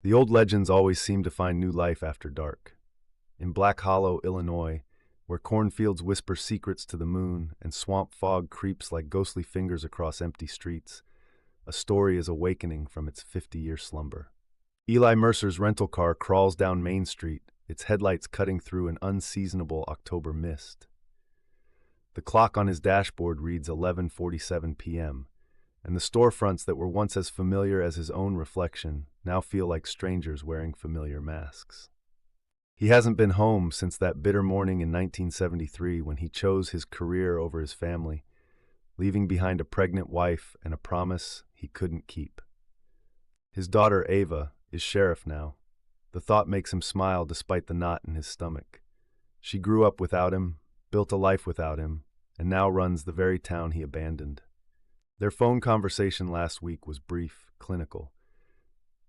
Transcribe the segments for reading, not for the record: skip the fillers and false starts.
The old legends always seem to find new life after dark. In Black Hollow, Illinois, where cornfields whisper secrets to the moon and swamp fog creeps like ghostly fingers across empty streets, a story is awakening from its 50-year slumber. Eli Mercer's rental car crawls down Main Street, its headlights cutting through an unseasonable October mist. The clock on his dashboard reads 11:47 p.m., and the storefronts that were once as familiar as his own reflection now feel like strangers wearing familiar masks. He hasn't been home since that bitter morning in 1973 when he chose his career over his family, leaving behind a pregnant wife and a promise he couldn't keep. His daughter, Ava, is sheriff now. The thought makes him smile despite the knot in his stomach. She grew up without him, built a life without him, and now runs the very town he abandoned. Their phone conversation last week was brief, clinical.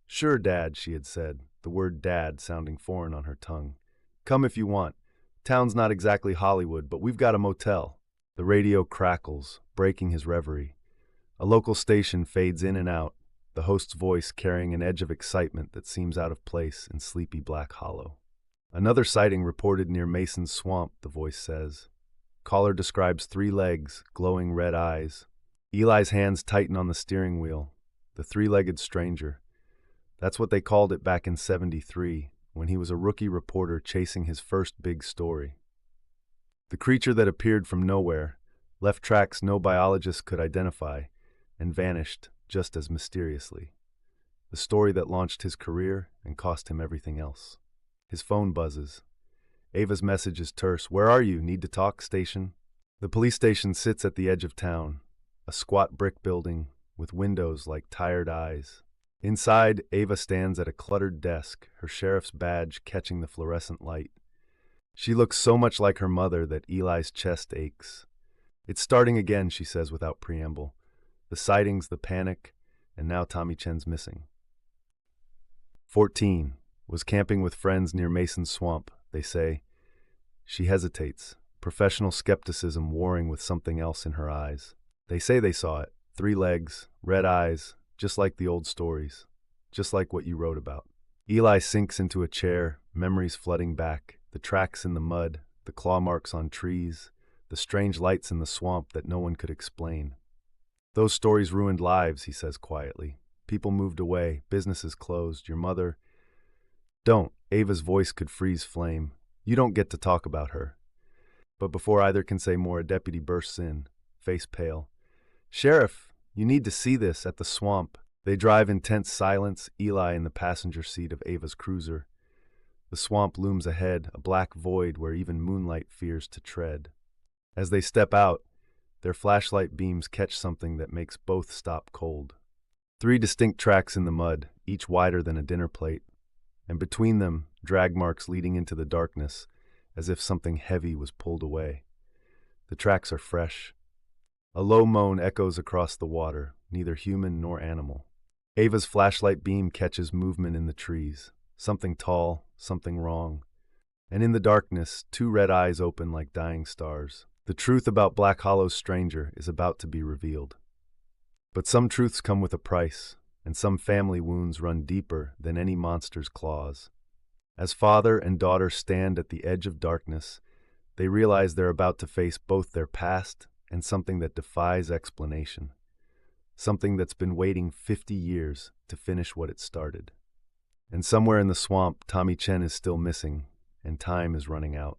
"Sure, Dad," she had said, the word dad sounding foreign on her tongue. "Come if you want. Town's not exactly Hollywood, but we've got a motel." The radio crackles, breaking his reverie. A local station fades in and out, the host's voice carrying an edge of excitement that seems out of place in sleepy Black Hollow. "Another sighting reported near Mason's Swamp," the voice says. Caller describes 3 legs, glowing red eyes. Eli's hands tighten on the steering wheel. The 3-legged stranger. That's what they called it back in '73, when he was a rookie reporter chasing his first big story. The creature that appeared from nowhere, left tracks no biologist could identify, and vanished just as mysteriously. The story that launched his career and cost him everything else. His phone buzzes. Ava's message is terse. "Where are you? Need to talk, station?" The police station sits at the edge of town, a squat brick building with windows like tired eyes. Inside, Ava stands at a cluttered desk, her sheriff's badge catching the fluorescent light. She looks so much like her mother that Eli's chest aches. "It's starting again," she says without preamble. The sightings, the panic, and now Tommy Chen's missing. 14. Was camping with friends near Mason's Swamp, they say. She hesitates, professional skepticism warring with something else in her eyes. They say they saw it. 3 legs, red eyes, just like the old stories, just like what you wrote about. Eli sinks into a chair, memories flooding back, the tracks in the mud, the claw marks on trees, the strange lights in the swamp that no one could explain. "Those stories ruined lives," he says quietly. "People moved away, businesses closed, your mother—" "Don't," Ava's voice could freeze flame. "You don't get to talk about her." But before either can say more, a deputy bursts in, face pale. "Sheriff, you need to see this at the swamp." They drive in tense silence, Eli in the passenger seat of Ava's cruiser. The swamp looms ahead, a black void where even moonlight fears to tread. As they step out, their flashlight beams catch something that makes both stop cold. 3 distinct tracks in the mud, each wider than a dinner plate, and between them, drag marks leading into the darkness, as if something heavy was pulled away. The tracks are fresh. A low moan echoes across the water, neither human nor animal. Ava's flashlight beam catches movement in the trees, something tall, something wrong. And in the darkness, 2 red eyes open like dying stars. The truth about Black Hollow's stranger is about to be revealed. But some truths come with a price, and some family wounds run deeper than any monster's claws. As father and daughter stand at the edge of darkness, they realize they're about to face both their past and something that defies explanation. Something that's been waiting 50 years to finish what it started. And somewhere in the swamp, Tommy Chen is still missing, and time is running out.